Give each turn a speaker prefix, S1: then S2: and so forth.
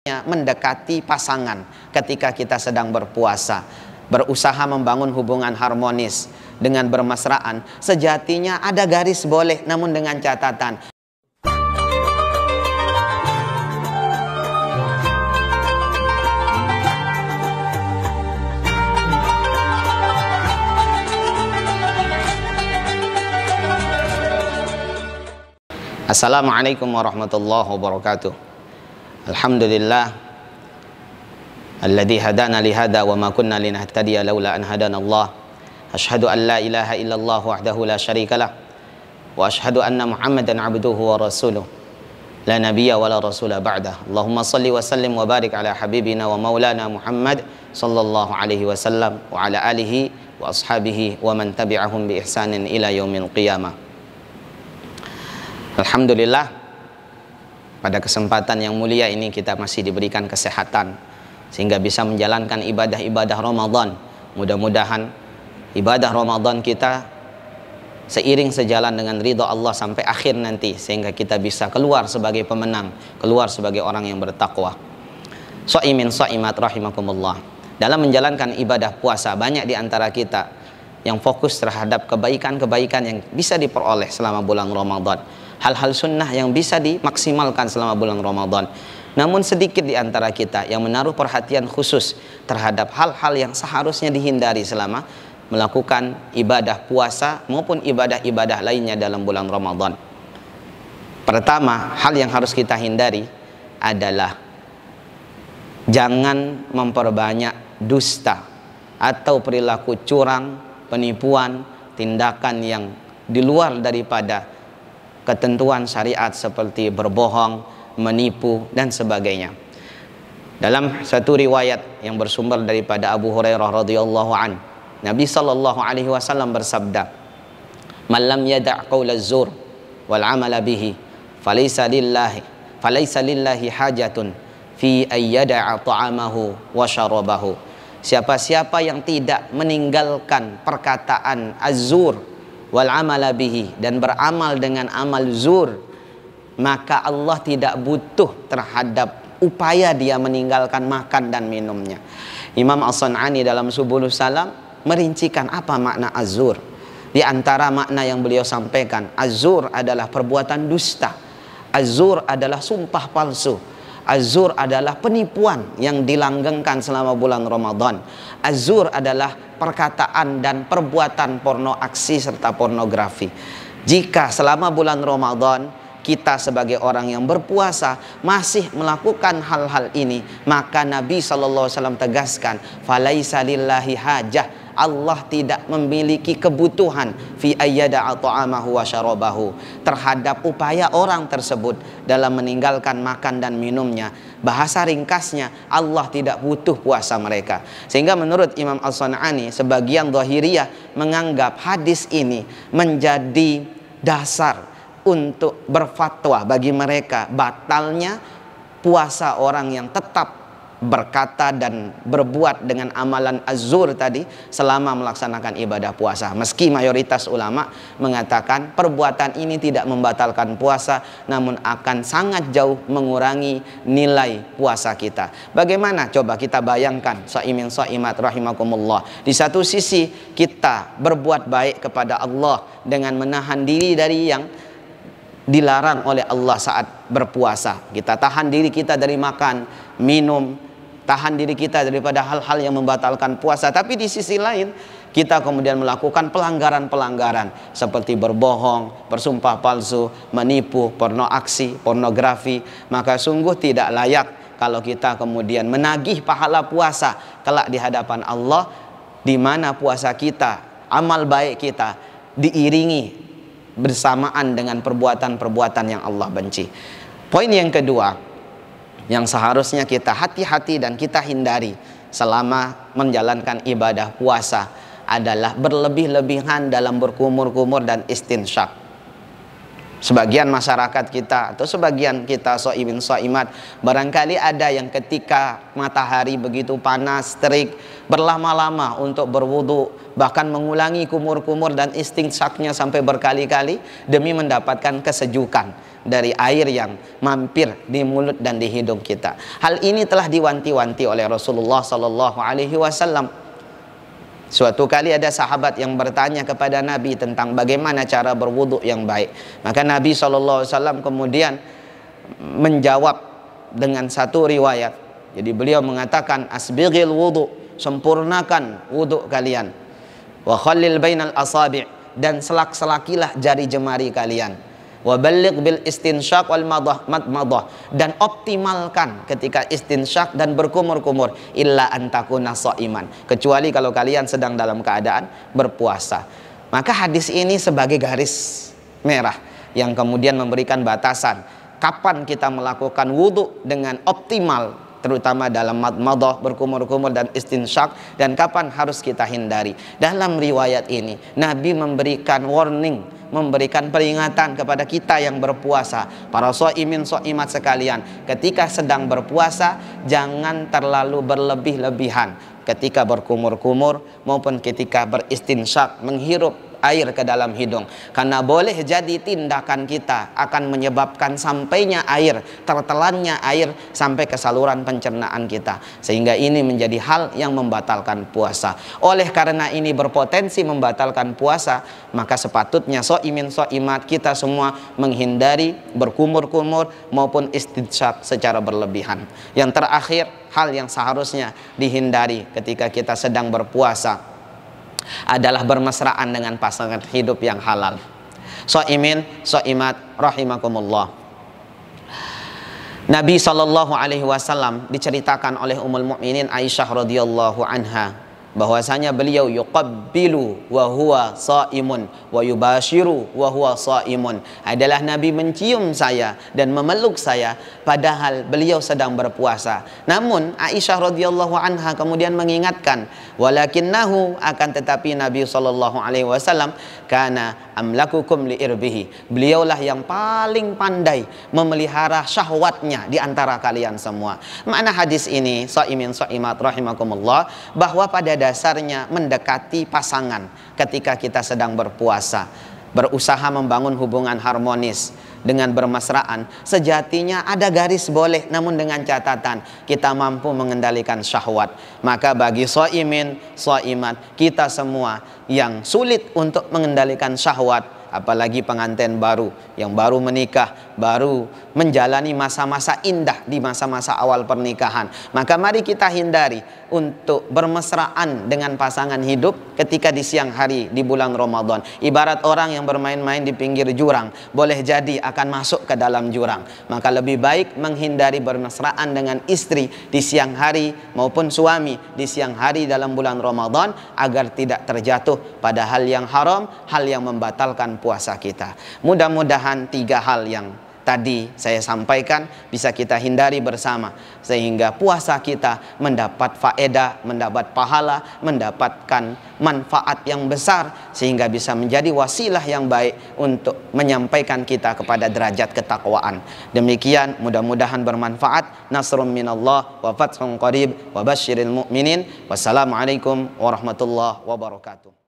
S1: mendekati pasangan ketika kita sedang berpuasa, berusaha membangun hubungan harmonis dengan bermesraan. Sejatinya ada garis boleh, namun dengan catatan Assalamualaikum warahmatullahi wabarakatuh. Alhamdulillah alladzi hadana li hada wa ma kunna linahtadiya laula an hadana Allah. Asyhadu an la ilaha illallah wahdahu la syarikalah wa asyhadu anna Muhammadan abduhu wa rasuluh la nabiyya wa la rasula ba'dah. Allahumma salli wa sallim wa barik ala habibina wa maulana Muhammad sallallahu alaihi wasallam wa ala alihi wa ashabihi wa man tabi'ahum bi ihsanin ila yaumil qiyamah. Alhamdulillah, pada kesempatan yang mulia ini kita masih diberikan kesehatan sehingga bisa menjalankan ibadah-ibadah Ramadan. Mudah-mudahan ibadah Ramadan kita seiring sejalan dengan ridha Allah sampai akhir nanti, sehingga kita bisa keluar sebagai pemenang, keluar sebagai orang yang bertakwa. Shaimin shaimat rahimakumullah. Dalam menjalankan ibadah puasa, banyak di antara kita yang fokus terhadap kebaikan-kebaikan yang bisa diperoleh selama bulan Ramadan, hal-hal sunnah yang bisa dimaksimalkan selama bulan Ramadan. Namun sedikit di antara kita yang menaruh perhatian khusus terhadap hal-hal yang seharusnya dihindari selama melakukan ibadah puasa maupun ibadah-ibadah lainnya dalam bulan Ramadan. Pertama, hal yang harus kita hindari adalah jangan memperbanyak dusta atau perilaku curang, penipuan, tindakan yang di luar daripada ketentuan syariat seperti berbohong, menipu dan sebagainya. Dalam satu riwayat yang bersumber daripada Abu Hurairah radhiyallahu an, Nabi sallallahu alaihi wasallam bersabda, "Man lam yada' qaula az-zur wal 'amala bihi, falaysa lillahi hajatun fi ay yada'a ta'amahu wa syarabahu." Siapa-siapa yang tidak meninggalkan perkataan az-zur wal amala bihi dan beramal dengan amal zur, maka Allah tidak butuh terhadap upaya dia meninggalkan makan dan minumnya. Imam As-San'ani dalam Subulus Salam merincikan apa makna az-zur. Di antara makna yang beliau sampaikan, az-zur adalah perbuatan dusta, az-zur adalah sumpah palsu, az-zur adalah penipuan yang dilanggengkan selama bulan Ramadan, az-zur adalah perkataan dan perbuatan porno, aksi serta pornografi. Jika selama bulan Ramadan kita sebagai orang yang berpuasa masih melakukan hal-hal ini, maka Nabi SAW tegaskan, falaisa lillahi hajah, Allah tidak memiliki kebutuhan fi ayyada'a ta'amahu wa syarabahu, terhadap upaya orang tersebut dalam meninggalkan makan dan minumnya. Bahasa ringkasnya, Allah tidak butuh puasa mereka. Sehingga menurut Imam As-San'ani, sebagian Zahiriyah menganggap hadis ini menjadi dasar untuk berfatwa bagi mereka batalnya puasa orang yang tetap berkata dan berbuat dengan amalan az-zur tadi selama melaksanakan ibadah puasa. Meski mayoritas ulama mengatakan perbuatan ini tidak membatalkan puasa, namun akan sangat jauh mengurangi nilai puasa kita. Bagaimana? Coba kita bayangkan, shaimin shaimat rahimakumullah. Di satu sisi kita berbuat baik kepada Allah dengan menahan diri dari yang dilarang oleh Allah saat berpuasa. Kita tahan diri kita dari makan, minum, tahan diri kita daripada hal-hal yang membatalkan puasa. Tapi di sisi lain kita kemudian melakukan pelanggaran-pelanggaran seperti berbohong, bersumpah palsu, menipu, porno aksi, pornografi. Maka sungguh tidak layak kalau kita kemudian menagih pahala puasa kelak di hadapan Allah, di mana puasa kita, amal baik kita diiringi bersamaan dengan perbuatan-perbuatan yang Allah benci. Poin yang kedua yang seharusnya kita hati-hati dan kita hindari selama menjalankan ibadah puasa adalah berlebih-lebihan dalam berkumur-kumur dan istinsyak. Sebagian masyarakat kita atau sebagian kita shaimin shaimat, barangkali ada yang ketika matahari begitu panas, terik, berlama-lama untuk berwudu, bahkan mengulangi kumur-kumur dan istinsyaknya sampai berkali-kali demi mendapatkan kesejukan. dari air yang mampir di mulut dan di hidung kita. Hal ini telah diwanti-wanti oleh Rasulullah sallallahu alaihi wasallam. Suatu kali ada sahabat yang bertanya kepada Nabi tentang bagaimana cara berwudu yang baik. Maka Nabi sallallahu alaihi wasallam kemudian menjawab dengan satu riwayat. Jadi beliau mengatakan, asbighil wudu, sempurnakan wudu kalian. Wa khallil bainal asabi', dan selak-selakilah jari jemari kalian. Wa balligh bil istinsyaq wal madmadah, dan optimalkan ketika istinsyak dan berkumur-kumur, illa antakuna shaiman, kecuali kalau kalian sedang dalam keadaan berpuasa. Maka hadis ini sebagai garis merah yang kemudian memberikan batasan kapan kita melakukan wudu dengan optimal, terutama dalam madmadah, berkumur-kumur dan istinsyak, dan kapan harus kita hindari. Dalam riwayat ini Nabi memberikan warning, memberikan peringatan kepada kita yang berpuasa, para shaimin shaimat sekalian, ketika sedang berpuasa jangan terlalu berlebih-lebihan ketika berkumur-kumur maupun ketika beristinsyak, menghirup air ke dalam hidung, karena boleh jadi tindakan kita akan menyebabkan sampainya air, tertelannya air sampai ke saluran pencernaan kita, sehingga ini menjadi hal yang membatalkan puasa. Oleh karena ini berpotensi membatalkan puasa, maka sepatutnya shaimin shaimat kita semua menghindari berkumur-kumur maupun istinsyak secara berlebihan. Yang terakhir, hal yang seharusnya dihindari ketika kita sedang berpuasa adalah bermesraan dengan pasangan hidup yang halal. Shaimin shaimat rahimakumullah. Nabi sallallahu alaihi wasallam diceritakan oleh Ummul Mukminin Aisyah radhiyallahu anha bahwasanya beliau yuqabbilu wa huwa shaimun wa yubashiru wa huwa shaimun, adalah Nabi mencium saya dan memeluk saya padahal beliau sedang berpuasa. Namun Aisyah radhiyallahu anha kemudian mengingatkan, walakinnahu, akan tetapi Nabi sallallahu alaihi wasallam kana amlakukum liirbihi, beliaulah yang paling pandai memelihara syahwatnya di antara kalian semua. Makna hadis ini, shaimin shaimat rahimakumullah, bahwa pada dasarnya mendekati pasangan ketika kita sedang berpuasa, berusaha membangun hubungan harmonis dengan bermesraan, sejatinya ada garis boleh, namun dengan catatan kita mampu mengendalikan syahwat. Maka bagi shaimin shaimat kita semua yang sulit untuk mengendalikan syahwat, apalagi pengantin baru yang baru menikah, baru menjalani masa-masa indah di masa-masa awal pernikahan, maka mari kita hindari untuk bermesraan dengan pasangan hidup ketika di siang hari di bulan Ramadan. Ibarat orang yang bermain-main di pinggir jurang, boleh jadi akan masuk ke dalam jurang. Maka lebih baik menghindari bermesraan dengan istri di siang hari maupun suami di siang hari dalam bulan Ramadan, agar tidak terjatuh pada hal yang haram, hal yang membatalkan puasa kita. Mudah-mudahan tiga hal yang tadi saya sampaikan bisa kita hindari bersama, sehingga puasa kita mendapat faedah, mendapat pahala, mendapatkan manfaat yang besar, sehingga bisa menjadi wasilah yang baik untuk menyampaikan kita kepada derajat ketakwaan. Demikian, mudah-mudahan bermanfaat. Nasrun minallah wa fathun qarib wa basyiril mu'minin. Wassalamualaikum warahmatullahi wabarakatuh.